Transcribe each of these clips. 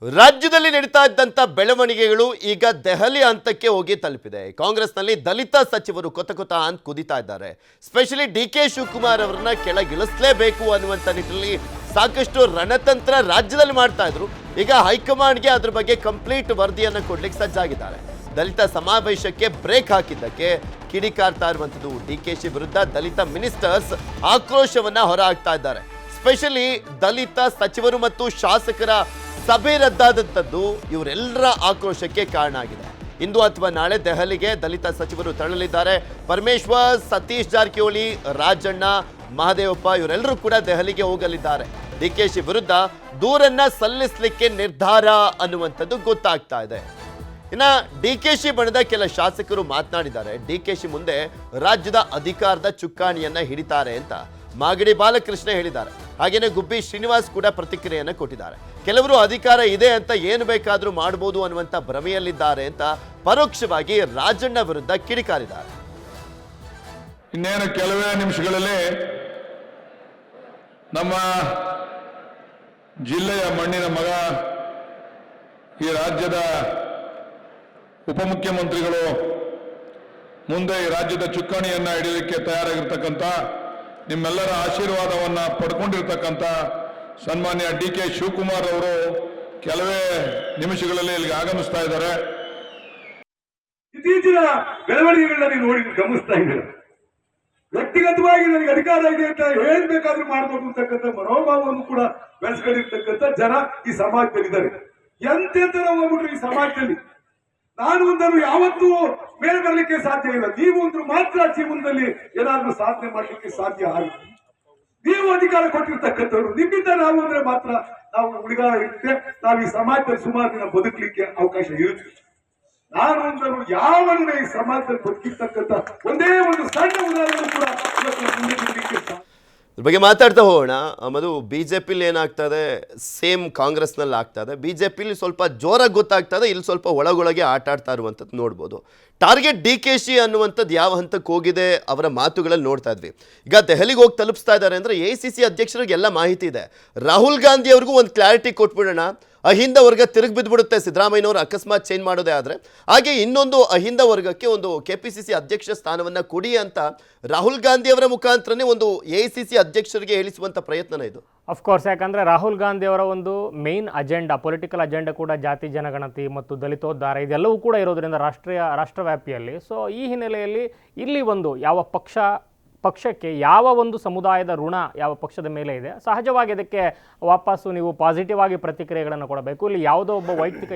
ರಾಜ್ಯದಲ್ಲಿ ನಡೀತಾ ಇದ್ದಂತ ಬೆಳವಣಿಗೆಗಳು ಈಗ ದೆಹಲಿ ಹಂತಕ್ಕೆ ಹೋಗಿ ತಲುಪಿದೆ. ಕಾಂಗ್ರೆಸ್ನಲ್ಲಿ ದಲಿತ ಸಚಿವರು ಕೊತ ಕೊತ ಅಂತ ಕುದಿತಾ ಇದ್ದಾರೆ. ಸ್ಪೆಷಲಿ ಡಿ.ಕೆ. ಶಿವಕುಮಾರ್ ಅವರನ್ನ ಕೆಳಗಿಳಿಸಲೇಬೇಕು ಅನ್ನುವಂತ ನಿಟ್ಟಿನಲ್ಲಿ ಸಾಕಷ್ಟು ರಣತಂತ್ರ ರಾಜ್ಯದಲ್ಲಿ ಮಾಡ್ತಾ ಇದ್ರು. ಈಗ ಹೈಕಮಾಂಡ್ಗೆ ಅದ್ರ ಬಗ್ಗೆ ಕಂಪ್ಲೀಟ್ ವರದಿಯನ್ನು ಕೊಡ್ಲಿಕ್ಕೆ ಸಜ್ಜಾಗಿದ್ದಾರೆ. ದಲಿತ ಸಮಾವೇಶಕ್ಕೆ ಬ್ರೇಕ್ ಹಾಕಿದ್ದಕ್ಕೆ ಕಿಡಿಕಾರ್ತಾ ಇರುವಂಥದ್ದು ಡಿ.ಕೆ.ಶಿ ವಿರುದ್ಧ ದಲಿತ ಮಿನಿಸ್ಟರ್ಸ್ ಆಕ್ರೋಶವನ್ನ ಹೊರಹಾಕ್ತಾ ಇದ್ದಾರೆ. ಸ್ಪೆಷಲಿ ದಲಿತ ಸಚಿವರು ಮತ್ತು ಶಾಸಕರ ಸಭೆ ರದ್ದಾದಂಥದ್ದು ಇವರೆಲ್ಲರ ಆಕ್ರೋಶಕ್ಕೆ ಕಾರಣ ಆಗಿದೆ. ಇಂದು ಅಥವಾ ನಾಳೆ ದೆಹಲಿಗೆ ದಲಿತ ಸಚಿವರು ತೆರಳಲಿದ್ದಾರೆ. ಪರಮೇಶ್ವರ್, ಸತೀಶ್ ಜಾರಕಿಹೊಳಿ, ರಾಜಣ್ಣ, ಮಹದೇವಪ್ಪ ಇವರೆಲ್ಲರೂ ಕೂಡ ದೆಹಲಿಗೆ ಹೋಗಲಿದ್ದಾರೆ. ಡಿ.ಕೆ.ಶಿ ವಿರುದ್ಧ ದೂರನ್ನ ಸಲ್ಲಿಸಲಿಕ್ಕೆ ನಿರ್ಧಾರ ಅನ್ನುವಂಥದ್ದು ಗೊತ್ತಾಗ್ತಾ ಇದೆ. ಇನ್ನ ಡಿ.ಕೆ.ಶಿ ಬಣದ ಕೆಲ ಶಾಸಕರು ಮಾತನಾಡಿದ್ದಾರೆ. ಡಿ.ಕೆ.ಶಿ ಮುಂದೆ ರಾಜ್ಯದ ಅಧಿಕಾರದ ಚುಕ್ಕಾಣಿಯನ್ನ ಹಿಡಿತಾರೆ ಅಂತ ಮಾಗಡಿ ಬಾಲಕೃಷ್ಣ ಹೇಳಿದ್ದಾರೆ. ಹಾಗೇನೆ ಗುಬ್ಬಿ ಶ್ರೀನಿವಾಸ್ ಕೂಡ ಪ್ರತಿಕ್ರಿಯೆಯನ್ನು ಕೊಟ್ಟಿದ್ದಾರೆ. ಕೆಲವರು ಅಧಿಕಾರ ಇದೆ ಅಂತ ಏನು ಬೇಕಾದರೂ ಮಾಡಬಹುದು ಅನ್ನುವಂಥ ಭ್ರಮೆಯಲ್ಲಿದ್ದಾರೆ ಅಂತ ಪರೋಕ್ಷವಾಗಿ ರಾಜಣ್ಣ ವಿರುದ್ಧ ಕಿಡಿಕಾರಿದ್ದಾರೆ. ಇನ್ನೇನು ಕೆಲವೇ ನಿಮಿಷಗಳಲ್ಲಿ ನಮ್ಮ ಜಿಲ್ಲೆಯ ಮಣ್ಣಿನ ಮಗ, ಈ ರಾಜ್ಯದ ಉಪಮುಖ್ಯಮಂತ್ರಿಗಳು, ಮುಂದೆ ಈ ರಾಜ್ಯದ ಚುಕ್ಕಾಣಿಯನ್ನ ಹಿಡಿಯಲಿಕ್ಕೆ ತಯಾರಾಗಿರ್ತಕ್ಕಂಥ ನಿಮ್ಮೆಲ್ಲರ ಆಶೀರ್ವಾದವನ್ನ ಪಡ್ಕೊಂಡಿರ್ತಕ್ಕಂಥ ಸನ್ಮಾನ್ಯ ಡಿ.ಕೆ. ಶಿವಕುಮಾರ್ ಅವರು ಕೆಲವೇ ನಿಮಿಷಗಳಲ್ಲಿ ಇಲ್ಲಿಗೆ ಆಗಮಿಸ್ತಾ ಇದ್ದಾರೆ. ಇತ್ತೀಚಿನ ಬೆಳವಣಿಗೆಗಳನ್ನ ನೀವು ನೋಡಿ ಗಮನಿಸ್ತಾ ಇದ್ದೀರ. ವ್ಯಕ್ತಿಗತವಾಗಿ ನನಗೆ ಅಧಿಕಾರ ಇದೆ ಅಂತ ಹೇಳ್ಬೇಕಾದ್ರೂ ಮಾಡಬೇಕು ಅಂತಕ್ಕಂಥ ಮನೋಭಾವವನ್ನು ಕೂಡ ಬೆಳೆಸ್ಕೊಂಡಿರ್ತಕ್ಕಂಥ ಜನ ಈ ಸಮಾಜದಲ್ಲಿದ್ದಾರೆ. ಎಂತೆಂತರ ಹೋಗ್ಬಿಟ್ರು ಈ ಸಮಾಜದಲ್ಲಿ. ನಾನು ಒಂದನ್ನು ಯಾವತ್ತೂ ಮೇಲೆ ಬರಲಿಕ್ಕೆ ಸಾಧ್ಯ ಇಲ್ಲ. ನೀವು ಒಂದು ಮಾತ್ರ ಜೀವನದಲ್ಲಿ ಏನಾದ್ರೂ ಸಾಧನೆ ಮಾಡಲಿಕ್ಕೆ ಸಾಧ್ಯ ಆಗುತ್ತೆ. ನೀವು ಅಧಿಕಾರ ಕೊಟ್ಟಿರ್ತಕ್ಕಂಥವ್ರು, ನಿಮ್ಮಿಂದ ನಾವು ಅಂದ್ರೆ ಮಾತ್ರ ನಾವು ಉಳಿಗಾಲ ಇರುತ್ತೆ. ನಾವು ಈ ಸಮಾಜದಲ್ಲಿ ಸುಮಾರು ದಿನ ಬದುಕಲಿಕ್ಕೆ ಅವಕಾಶ ಇರುತ್ತೆ. ನಾನು ಒಂದನ್ನು ಯಾವನ್ನ ಈ ಸಮಾಜದಲ್ಲಿ ಬದುಕಿರ್ತಕ್ಕಂಥ ಒಂದೇ ಒಂದು ಸಣ್ಣ ಉದಾಹರಣೆ ಕೂಡ ಮುಂದೆ ಬರಲಿಕ್ಕೆ ಸಾಧ್ಯ. ಇದ್ರ ಬಗ್ಗೆ ಮಾತಾಡ್ತಾ ಹೋಗೋಣ. ಮಧು, ಬಿಜೆಪಿಲಿ ಏನಾಗ್ತದೆ ಸೇಮ್ ಕಾಂಗ್ರೆಸ್ನಲ್ಲಿ ಆಗ್ತದೆ. ಬಿಜೆಪಿಲಿ ಸ್ವಲ್ಪ ಜೋರಾಗಿ ಗೊತ್ತಾಗ್ತದೆ, ಇಲ್ಲಿ ಸ್ವಲ್ಪ ಒಳಗೊಳಗೆ ಆಟ ಆಡ್ತಾ ಇರುವಂಥದ್ದು ನೋಡ್ಬೋದು. ಟಾರ್ಗೆಟ್ ಡಿ.ಕೆ.ಶಿ ಅನ್ನುವಂಥದ್ದು ಯಾವ ಹಂತಕ್ಕೆ ಹೋಗಿದೆ ಅವರ ಮಾತುಗಳಲ್ಲಿ ನೋಡ್ತಾ ಇದ್ವಿ. ಈಗ ದೆಹಲಿಗೆ ಹೋಗಿ ತಲುಪಿಸ್ತಾ ಇದ್ದಾರೆ ಅಂದರೆ ಎ.ಸಿ.ಸಿ ಅಧ್ಯಕ್ಷರಿಗೆ ಎಲ್ಲ ಮಾಹಿತಿ ಇದೆ. ರಾಹುಲ್ ಗಾಂಧಿ ಅವ್ರಿಗೂ ಒಂದು ಕ್ಲಾರಿಟಿ ಕೊಟ್ಬಿಡೋಣ. ಅಹಿಂದ ವರ್ಗ ತಿರುಗಿ ಬಿದ್ದುಬಿಡುತ್ತೆ ಸಿದ್ದರಾಮಯ್ಯನವರು ಅಕಸ್ಮಾತ್ ಚೇಂಜ್ ಮಾಡೋದೇ ಆದರೆ. ಹಾಗೆ ಇನ್ನೊಂದು ಅಹಿಂದ ವರ್ಗಕ್ಕೆ ಒಂದು KPCC ಅಧ್ಯಕ್ಷ ಸ್ಥಾನವನ್ನು ಕೊಡಿ ಅಂತ ರಾಹುಲ್ ಗಾಂಧಿ ಅವರ ಮುಖಾಂತರನೇ ಒಂದು ಎ.ಸಿ.ಸಿ ಅಧ್ಯಕ್ಷರಿಗೆ ಹೇಳಿಸುವಂಥ ಪ್ರಯತ್ನನೇ ಇದು. ಅಫ್ಕೋರ್ಸ್, ಯಾಕಂದರೆ ರಾಹುಲ್ ಗಾಂಧಿ ಅವರ ಒಂದು ಮೇನ್ ಅಜೆಂಡಾ, ಪೊಲಿಟಿಕಲ್ ಅಜೆಂಡಾ ಕೂಡ ಜಾತಿ ಜನಗಣತಿ ಮತ್ತು ದಲಿತೋದ್ಧಾರ ಇದೆಲ್ಲವೂ ಕೂಡ ಇರೋದ್ರಿಂದ ರಾಷ್ಟ್ರವ್ಯಾಪಿಯಲ್ಲಿ. ಸೊ ಈ ಹಿನ್ನೆಲೆಯಲ್ಲಿ ಇಲ್ಲಿ ಒಂದು ಯಾವ ಪಕ್ಷಕ್ಕೆ ಯಾವ ಒಂದು ಸಮುದಾಯದ ಋಣ ಯಾವ ಪಕ್ಷದ ಮೇಲೆ ಇದೆ, ಸಹಜವಾಗಿ ಅದಕ್ಕೆ ವಾಪಸ್ಸು ನೀವು ಪಾಸಿಟಿವ್ ಆಗಿ ಪ್ರತಿಕ್ರಿಯೆಗಳನ್ನು ಕೊಡಬೇಕು. ಇಲ್ಲಿ ಯಾವುದೋ ಒಬ್ಬ ವೈಯಕ್ತಿಕ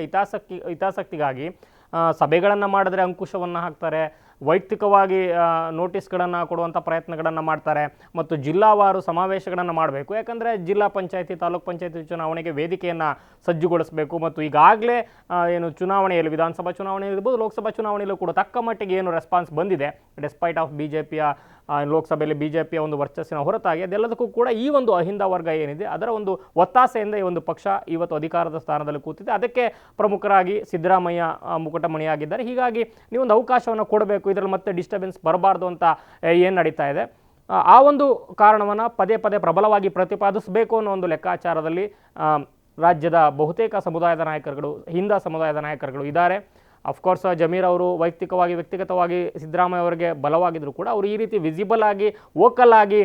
ಹಿತಾಸಕ್ತಿಗಾಗಿ ಸಭೆಗಳನ್ನು ಮಾಡಿದ್ರೆ ಅಂಕುಶವನ್ನು ಹಾಕ್ತಾರೆ, ವೈಯಕ್ತಿಕವಾಗಿ ನೋಟಿಸ್ಗಳನ್ನು ಕೊಡುವಂಥ ಪ್ರಯತ್ನಗಳನ್ನು ಮಾಡ್ತಾರೆ ಮತ್ತು ಜಿಲ್ಲಾವಾರು ಸಮಾವೇಶಗಳನ್ನು ಮಾಡಬೇಕು. ಯಾಕಂದರೆ ಜಿಲ್ಲಾ ಪಂಚಾಯತಿ, ತಾಲೂಕ್ ಪಂಚಾಯತಿ ಚುನಾವಣೆಗೆ ವೇದಿಕೆಯನ್ನು ಸಜ್ಜುಗೊಳಿಸಬೇಕು ಮತ್ತು ಈಗಾಗಲೇ ಏನು ಚುನಾವಣೆಯಲ್ಲಿ, ವಿಧಾನಸಭಾ ಚುನಾವಣೆ ಇರ್ಬೋದು, ಲೋಕಸಭಾ ಚುನಾವಣೆಯಲ್ಲೂ ಕೂಡ ತಕ್ಕ ಮಟ್ಟಿಗೆ ಏನು ರೆಸ್ಪಾನ್ಸ್ ಬಂದಿದೆ, ಡೆಸ್ಪೈಟ್ ಆಫ್ BJPಯ ಲೋಕಸಭೆಯಲ್ಲಿ BJPಯ ಒಂದು ವರ್ಚಸ್ಸಿನ ಹೊರತಾಗಿ ಅದೆಲ್ಲದಕ್ಕೂ ಕೂಡ ಈ ಒಂದು ಅಹಿಂದ ವರ್ಗ ಏನಿದೆ ಅದರ ಒಂದು ಒತ್ತಾಸೆಯಿಂದ ಈ ಒಂದು ಪಕ್ಷ ಇವತ್ತು ಅಧಿಕಾರದ ಸ್ಥಾನದಲ್ಲಿ ಕೂತಿದೆ. ಅದಕ್ಕೆ ಪ್ರಮುಖರಾಗಿ ಸಿದ್ದರಾಮಯ್ಯ ಮುಕುಟಮಣಿಯಾಗಿದ್ದಾರೆ. ಹೀಗಾಗಿ ನೀವೊಂದು ಅವಕಾಶವನ್ನು ಕೊಡಬೇಕು, ಇದರಲ್ಲಿ ಮತ್ತೆ ಡಿಸ್ಟರ್ಬೆನ್ಸ್ ಬರಬಾರ್ದು ಅಂತ ಏನು ನಡೀತಾ ಇದೆ, ಆ ಒಂದು ಕಾರಣವನ್ನು ಪದೇ ಪದೇ ಪ್ರಬಲವಾಗಿ ಪ್ರತಿಪಾದಿಸಬೇಕು ಅನ್ನೋ ಒಂದು ಲೆಕ್ಕಾಚಾರದಲ್ಲಿ ರಾಜ್ಯದ ಬಹುತೇಕ ಸಮುದಾಯದ ನಾಯಕರುಗಳು, ಹಿಂದ ಸಮುದಾಯದ ನಾಯಕರುಗಳು ಇದ್ದಾರೆ. ಅಫ್ಕೋರ್ಸ್ ಜಮೀರ್ ಅವರು ವ್ಯಕ್ತಿಗತವಾಗಿ ಸಿದ್ದರಾಮಯ್ಯ ಅವರಿಗೆ ಬಲವಾಗಿದ್ದರೂ ಕೂಡ ಅವರು ಈ ರೀತಿ ವಿಸಿಬಲ್ ಆಗಿ, ವೋಕಲ್ ಆಗಿ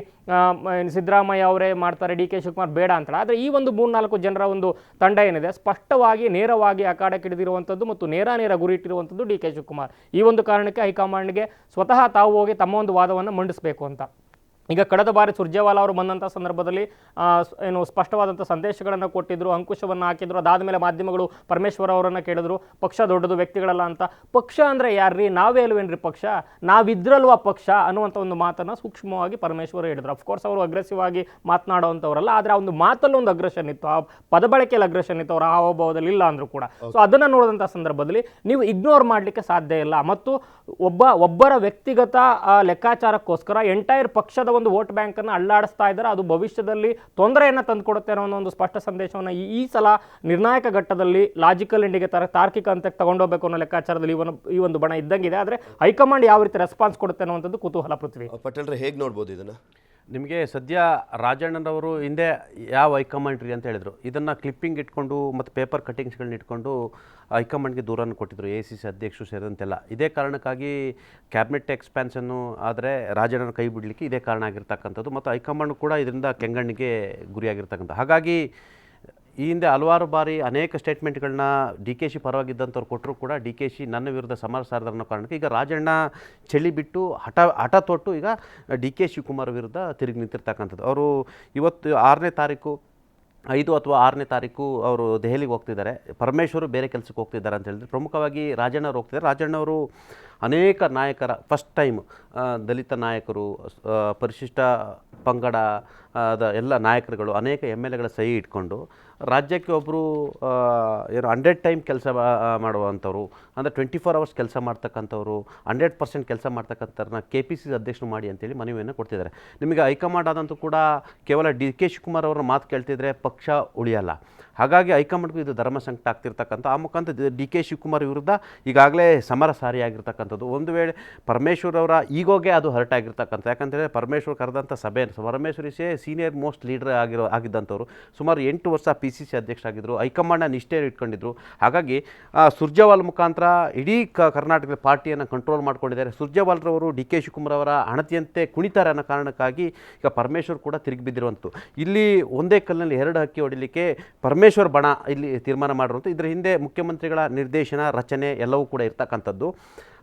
ಸಿದ್ದರಾಮಯ್ಯ ಅವರೇ ಮಾಡ್ತಾರೆ, ಡಿ.ಕೆ. ಶಿವಕುಮಾರ್ ಬೇಡ ಅಂತೇಳಿ. ಆದರೆ ಈ ಒಂದು 3-4 ಜನರ ಒಂದು ತಂಡ ಏನಿದೆ ಸ್ಪಷ್ಟವಾಗಿ ನೇರವಾಗಿ ಅಖಾಡಕ್ಕೆ ಹಿಡಿದಿರುವಂಥದ್ದು ಮತ್ತು ನೇರ ಗುರಿ ಇಟ್ಟಿರುವಂಥದ್ದು ಡಿ.ಕೆ. ಶಿವಕುಮಾರ್. ಈ ಒಂದು ಕಾರಣಕ್ಕೆ ಹೈಕಮಾಂಡ್ಗೆ ಸ್ವತಃ ತಾವು ಹೋಗಿ ತಮ್ಮ ಒಂದು ವಾದವನ್ನು ಮಂಡಿಸಬೇಕು ಅಂತ. ಈಗ ಕಳೆದ ಬಾರಿ ಸುರ್ಜೇವಾಲಾ ಅವರು ಬಂದಂಥ ಸಂದರ್ಭದಲ್ಲಿ ಏನು ಸ್ಪಷ್ಟವಾದಂಥ ಸಂದೇಶಗಳನ್ನು ಕೊಟ್ಟಿದ್ದರು, ಅಂಕುಶವನ್ನು ಹಾಕಿದ್ರು. ಅದಾದಮೇಲೆ ಮಾಧ್ಯಮಗಳು ಪರಮೇಶ್ವರ್ ಅವರನ್ನು ಕೇಳಿದ್ರು, ಪಕ್ಷ ದೊಡ್ಡದು, ವ್ಯಕ್ತಿಗಳಲ್ಲ ಅಂತ. ಪಕ್ಷ ಅಂದರೆ ಯಾರ್ರೀ, ನಾವೇ ಅಲ್ವೇನ್ರಿ ಪಕ್ಷ, ನಾವಿದ್ರಲ್ವ ಪಕ್ಷ ಅನ್ನುವಂಥ ಒಂದು ಮಾತನ್ನು ಸೂಕ್ಷ್ಮವಾಗಿ ಪರಮೇಶ್ವರ್ ಹೇಳಿದರು. ಅಫ್ಕೋರ್ಸ್ ಅವರು ಅಗ್ರೆಸಿವ್ ಆಗಿ ಮಾತನಾಡುವಂಥವರಲ್ಲ, ಆದರೆ ಆ ಒಂದು ಮಾತಲ್ಲಿ ಒಂದು ಅಗ್ರೆಷನ್ ಇತ್ತು, ಆ ಪದ ಬಳಕೆಯಲ್ಲಿ ಅಗ್ರೆಷನ್ ಇತ್ತು, ಅವರ ಹಾವಭಾವದಲ್ಲಿ ಇಲ್ಲ ಅಂದರೂ ಕೂಡ. ಸೊ ಅದನ್ನು ನೋಡಿದಂಥ ಸಂದರ್ಭದಲ್ಲಿ ನೀವು ಇಗ್ನೋರ್ ಮಾಡಲಿಕ್ಕೆ ಸಾಧ್ಯ ಇಲ್ಲ. ಮತ್ತು ಒಬ್ಬರ ವ್ಯಕ್ತಿಗತ ಲೆಕ್ಕಾಚಾರಕ್ಕೋಸ್ಕರ ಎಂಟೈರ್ ಪಕ್ಷದ ಒಂದು ವೋಟ್ ಬ್ಯಾಂಕ್ ಅನ್ನು ಅಲ್ಲಾಡಿಸ್ತಾ ಇದ್ದಾರೆ. ಅದು ಭವಿಷ್ಯದಲ್ಲಿ ತೊಂದರೆಯನ್ನು ತಂದುಕೊಡುತ್ತೆ ಅನ್ನೋ ಒಂದು ಸ್ಪಷ್ಟ ಸಂದೇಶವನ್ನು ಈ ಸಲ ನಿರ್ಣಾಯಕ ಘಟ್ಟದಲ್ಲಿ ಲಾಜಿಕಲ್ ಎಂಡಿಗೆ ತಾರ್ಕಿಕ ಹಂತಕ್ಕೆ ತಗೊಂಡೋಗ್ಬೇಕು ಅನ್ನೋ ಲೆಕ್ಕಾಚಾರದಲ್ಲಿ ಈ ಒಂದು ಬಣ ಇದ್ದಂಗಿದೆ. ಆದರೆ ಹೈಕಮಾಂಡ್ ಯಾವ ರೀತಿ ರೆಸ್ಪಾನ್ಸ್ ಕೊಡುತ್ತೆ ಅನ್ನುವಂಥದ್ದು ಕುತೂಹಲ. ಪೃಥ್ವಿ ಪಟೇಲ್ರೆ, ಹೇಗೆ ನೋಡ್ಬೋದು ಇದನ್ನ? ನಿಮಗೆ ಸದ್ಯ ರಾಜಣ್ಣನವರು ಹಿಂದೆ ಯಾವ ಹೈಕಮಾಂಡ್ರಿ ಅಂತ ಹೇಳಿದರು, ಇದನ್ನು ಕ್ಲಿಪ್ಪಿಂಗ್ ಇಟ್ಕೊಂಡು ಮತ್ತು ಪೇಪರ್ ಕಟ್ಟಿಂಗ್ಸ್ಗಳನ್ನ ಇಟ್ಕೊಂಡು ಹೈಕಮಾಂಡ್ಗೆ ದೂರನ್ನು ಕೊಟ್ಟಿದ್ದರು, ಎ ಸಿ ಸಿ ಅಧ್ಯಕ್ಷರು ಸೇರಿದಂತೆಲ್ಲ. ಇದೇ ಕಾರಣಕ್ಕಾಗಿ ಕ್ಯಾಬಿನೆಟ್ ಎಕ್ಸ್ಪ್ಯಾನ್ಷನ್ನು ಆದರೆ ರಾಜಣ್ಣನ ಕೈ ಬಿಡಲಿಕ್ಕೆ ಇದೇ ಕಾರಣ ಆಗಿರ್ತಕ್ಕಂಥದ್ದು, ಮತ್ತು ಹೈಕಮಾಂಡ್ ಕೂಡ ಇದರಿಂದ ಕೆಂಗಣ್ಣಿಗೆ ಗುರಿಯಾಗಿರ್ತಕ್ಕಂಥ. ಹಾಗಾಗಿ ಈ ಹಿಂದೆ ಹಲವಾರು ಬಾರಿ ಅನೇಕ ಸ್ಟೇಟ್ಮೆಂಟ್ಗಳನ್ನ ಡಿ ಕೆ ಶಿ ಪರವಾಗಿದ್ದಂಥವ್ರು ಕೊಟ್ಟರು ಕೂಡ ಡಿ ಕೆ ಶಿ ನನ್ನ ವಿರುದ್ಧ ಸಮರ ಸಾರಿದ ಅನ್ನೋ ಕಾರಣಕ್ಕೆ ಈಗ ರಾಜಣ್ಣ ಚಳಿ ಬಿಟ್ಟು ಹಠ ತೊಟ್ಟು ಈಗ ಡಿ ಕೆ ಶಿವಕುಮಾರ್ ವಿರುದ್ಧ ತಿರುಗಿ ನಿಂತಿರ್ತಕ್ಕಂಥದ್ದು. ಅವರು ಇವತ್ತು 6ನೇ ತಾರೀಕು 5 ಅಥವಾ 6ನೇ ತಾರೀಕು ಅವರು ದೆಹಲಿಗೆ ಹೋಗ್ತಿದ್ದಾರೆ. ಪರಮೇಶ್ವರು ಬೇರೆ ಕೆಲಸಕ್ಕೆ ಹೋಗ್ತಿದ್ದಾರೆ ಅಂತ ಹೇಳಿದ್ರೆ, ಪ್ರಮುಖವಾಗಿ ರಾಜಣ್ಣವ್ರು ಹೋಗ್ತಿದ್ದಾರೆ. ರಾಜಣ್ಣವರು ಅನೇಕ ನಾಯಕರ ಫಸ್ಟ್ ಟೈಮ್ ದಲಿತ ನಾಯಕರು, ಪರಿಶಿಷ್ಟ ಪಂಗಡ ಎಲ್ಲ ನಾಯಕರುಗಳು, ಅನೇಕ ಎಮ್ ಎಲ್ ಎಗಳ ಸಹಿ ಇಟ್ಕೊಂಡು ರಾಜ್ಯಕ್ಕೆ ಒಬ್ಬರು ಏನು 100 ಟೈಮ್ ಕೆಲಸ ಮಾಡುವಂಥವ್ರು, ಅಂದರೆ 24 ಅವರ್ಸ್ ಕೆಲಸ ಮಾಡ್ತಕ್ಕಂಥವ್ರು, 100% ಕೆಲಸ ಮಾಡ್ತಕ್ಕಂಥವ್ರನ್ನ KPCC ಅಧ್ಯಕ್ಷರು ಮಾಡಿ ಅಂತೇಳಿ ಮನವಿಯನ್ನು ಕೊಡ್ತಿದ್ದಾರೆ. ನಿಮಗೆ ಹೈಕಮಾಂಡ್ ಆದಂತೂ ಕೂಡ ಕೇವಲ ಡಿ ಕೆ ಶಿವಕುಮಾರ್ ಅವರ ಮಾತು ಕೇಳ್ತಿದ್ರೆ ಪಕ್ಷ ಉಳಿಯಲ್ಲ. ಹಾಗಾಗಿ ಹೈಕಮಾಂಡ್ಗೂ ಇದು ಧರ್ಮ ಸಂಕಟ ಆಗ್ತಿರ್ತಕ್ಕಂಥ. ಆ ಮುಖಾಂತರ ಡಿ ಕೆ ಶಿವಕುಮಾರ್ ವಿರುದ್ಧ ಈಗಾಗಲೇ ಸಮರ ಸಾರಿಯಾಗಿರ್ತಕ್ಕಂಥದ್ದು. ಒಂದು ವೇಳೆ ಪರಮೇಶ್ವರ್ ಅವರ ಈಗೋಗೆ ಅದು ಹರ್ಟ್ ಆಗಿರ್ತಕ್ಕಂಥ. ಯಾಕಂತೇಳಿದ್ರೆ ಪರಮೇಶ್ವರ್ ಕರೆದಂಥ ಸಭೆ, ಪರಮೇಶ್ವರ್ ಇಸೇ ಸೀನಿಯರ್ ಮೋಸ್ಟ್ ಲೀಡರ್ ಆಗಿದ್ದಂಥವ್ರು, ಸುಮಾರು 8 ವರ್ಷ PCC ಅಧ್ಯಕ್ಷರಾಗಿದ್ದರು, ಹೈಕಮಾಂಡ್ನ ನಿಷ್ಠೆ ಇಟ್ಕೊಂಡಿದ್ರು. ಹಾಗಾಗಿ ಸುರ್ಜೇವಾಲ್ ಮುಖಾಂತರ ಇಡೀ ಕರ್ನಾಟಕದ ಪಾರ್ಟಿಯನ್ನು ಕಂಟ್ರೋಲ್ ಮಾಡ್ಕೊಂಡಿದ್ದಾರೆ. ಸುರ್ಜೇವಾಲ್ರವರು ಡಿ ಕೆ ಶಿವಕುಮಾರ್ ಅವರ ಅಣತಿಯಂತೆ ಕುಣಿತಾರೆ ಅನ್ನೋ ಕಾರಣಕ್ಕಾಗಿ ಈಗ ಪರಮೇಶ್ವರ್ ಕೂಡ ತಿರುಗಿ ಬಿದ್ದಿರುವಂಥದ್ದು. ಇಲ್ಲಿ ಒಂದೇ ಕಲ್ಲಿನಲ್ಲಿ 2 ಹಕ್ಕಿ ಹೊಡಿಲಿಕ್ಕೆ ಪರಮೇಶ್ವರ್ ಬಣ ಇಲ್ಲಿ ತೀರ್ಮಾನ ಮಾಡಿರುವಂಥ. ಇದರ ಹಿಂದೆ ಮುಖ್ಯಮಂತ್ರಿಗಳ ನಿರ್ದೇಶನ, ರಚನೆ ಎಲ್ಲವೂ ಕೂಡ ಇರ್ತಕ್ಕಂಥದ್ದು.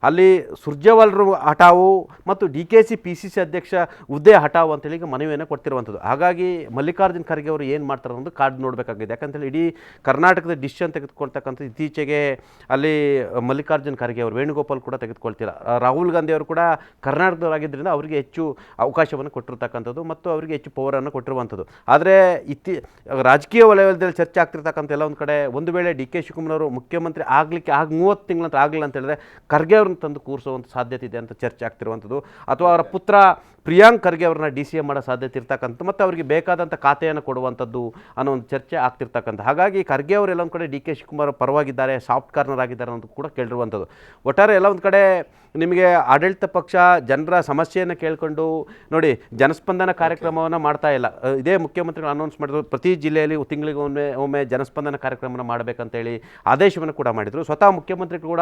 ಅಲ್ಲಿ ಸುರ್ಜೇವಾಲ್ರು ಹಠಾವು ಮತ್ತು DKC PCC ಅಧ್ಯಕ್ಷ ಹುದ್ದೆ ಹಠಾವು ಅಂತೇಳಿ ಈಗ ಮನವಿಯನ್ನು ಕೊಡ್ತಿರುವಂಥದ್ದು. ಹಾಗಾಗಿ ಮಲ್ಲಿಕಾರ್ಜುನ್ ಖರ್ಗೆ ಅವರು ಏನು ಮಾಡ್ತಾರೆ ಅನ್ನೋದು ಕಾದು ನೋಡಬೇಕಾಗಿದೆ. ಯಾಕಂತೇಳಿ ಇಡೀ ಕರ್ನಾಟಕದ ಡಿಸಿಷನ್ ತೆಗೆದುಕೊಳ್ತಕ್ಕಂಥದ್ದು. ಇತ್ತೀಚೆಗೆ ಅಲ್ಲಿ ಮಲ್ಲಿಕಾರ್ಜುನ್ ಖರ್ಗೆ ಅವರು, ವೇಣುಗೋಪಾಲ್ ಕೂಡ ತೆಗೆದುಕೊಳ್ತಿಲ್ಲ. ರಾಹುಲ್ ಗಾಂಧಿ ಅವರು ಕೂಡ ಕರ್ನಾಟಕದವರಾಗಿದ್ದರಿಂದ ಅವರಿಗೆ ಹೆಚ್ಚು ಅವಕಾಶವನ್ನು ಕೊಟ್ಟಿರ್ತಕ್ಕಂಥದ್ದು ಮತ್ತು ಅವರಿಗೆ ಹೆಚ್ಚು ಪವರನ್ನು ಕೊಟ್ಟಿರುವಂಥದ್ದು. ಆದರೆ ರಾಜಕೀಯ ವಲಯದಲ್ಲಿ ಚರ್ಚೆ ಆಗ್ತಿರ್ತಕ್ಕಂಥ ಎಲ್ಲ ಒಂದು ಕಡೆ, ಒಂದು ವೇಳೆ ಡಿ ಕೆ ಶಿವಕುಮಾರ್ ಅವರು ಮುಖ್ಯಮಂತ್ರಿ ಆಗಲಿಕ್ಕೆ 30 ತಿಂಗಳಂತ ಆಗಲಿಲ್ಲ ಅಂತ ಹೇಳಿದ್ರೆ ಖರ್ಗೆ ಅವ್ರನ್ನ ತಂದು ಕೂರಿಸುವಂಥ ಸಾಧ್ಯತೆ ಇದೆ ಅಂತ ಚರ್ಚೆ ಆಗ್ತಿರುವಂಥದ್ದು. ಅಥವಾ ಅವರ ಪುತ್ರ ಪ್ರಿಯಾಂಕ್ ಖರ್ಗೆ ಅವ್ರನ್ನ DCM ಮಾಡೋ ಸಾಧ್ಯತೆ ಇರ್ತಕ್ಕಂಥ, ಮತ್ತು ಅವರಿಗೆ ಬೇಕಾದಂಥ ಖಾತೆಯನ್ನು ಕೊಡುವಂಥದ್ದು ಅನ್ನೋ ಒಂದು ಚರ್ಚೆ ಆಗ್ತಿರ್ತಕ್ಕಂಥ. ಹಾಗಾಗಿ ಖರ್ಗೆ ಅವರು ಎಲ್ಲ ಒಂದು ಕಡೆ ಡಿ ಕೆ ಶಿವಕುಮಾರ್ ಪರವಾಗಿದ್ದಾರೆ, ಸಾಫ್ಟ್ ಕಾರ್ನರ್ ಆಗಿದ್ದಾರೆ ಅನ್ನೋದು ಕೂಡ ಕೇಳಿರುವಂಥದ್ದು. ಒಟ್ಟಾರೆ ಎಲ್ಲ ಒಂದು ಕಡೆ ನಿಮಗೆ ಆಡಳಿತ ಪಕ್ಷ ಜನರ ಸಮಸ್ಯೆಯನ್ನು ಕೇಳಿಕೊಂಡು ನೋಡಿ ಜನಸ್ಪಂದನ ಕಾರ್ಯಕ್ರಮವನ್ನು ಮಾಡ್ತಾ ಇಲ್ಲ. ಇದೇ ಮುಖ್ಯಮಂತ್ರಿಗಳು ಅನೌನ್ಸ್ ಮಾಡಿದ್ರು, ಪ್ರತಿ ಜಿಲ್ಲೆಯಲ್ಲಿ ತಿಂಗಳಿಗೆ ಒಮ್ಮೆ ಜನಸ್ಪಂದನ ಕಾರ್ಯಕ್ರಮವನ್ನು ಮಾಡಬೇಕಂತೇಳಿ ಆದೇಶವನ್ನು ಕೂಡ ಮಾಡಿದರು. ಸ್ವತಃ ಮುಖ್ಯಮಂತ್ರಿಗಳು ಕೂಡ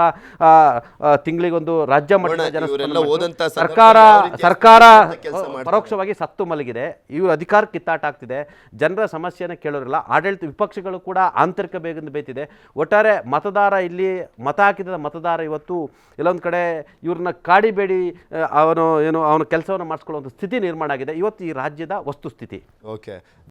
ತಿಂಗಳಿಗೊಂದು ರಾಜ್ಯ ಮಟ್ಟದ ಜನಸ್ಪಂದನ. ಸರ್ಕಾರ ಪರೋಕ್ಷವಾಗಿ ಸತ್ತು ಮಲಗಿದೆ. ಇವರು ಅಧಿಕಾರ ಕಿತ್ತಾಟ ಆಗ್ತಿದೆ. ಜನರ ಸಮಸ್ಯೆಯನ್ನು ಕೇಳೋರಿಲ್ಲ. ಆಡಳಿತ ವಿಪಕ್ಷಗಳು ಕೂಡ ಆಂತರಿಕ ಬೇಯ್ತಿದೆ. ಒಟ್ಟಾರೆ ಮತದಾರ, ಇಲ್ಲಿ ಮತ ಹಾಕಿದ ಮತದಾರ ಇವತ್ತು ಎಲ್ಲೊಂದು ಕಡೆ ಇವ್ರನ್ನ ಕಾಡಿಬೇಡಿ, ಅವನ ಕೆಲಸವನ್ನು ಮಾಡಿಸ್ಕೊಳ್ಳುವಂಥ ಸ್ಥಿತಿ ನಿರ್ಮಾಣ ಆಗಿದೆ ಇವತ್ತು ಈ ರಾಜ್ಯದ ವಸ್ತುಸ್ಥಿತಿ. ಓಕೆ.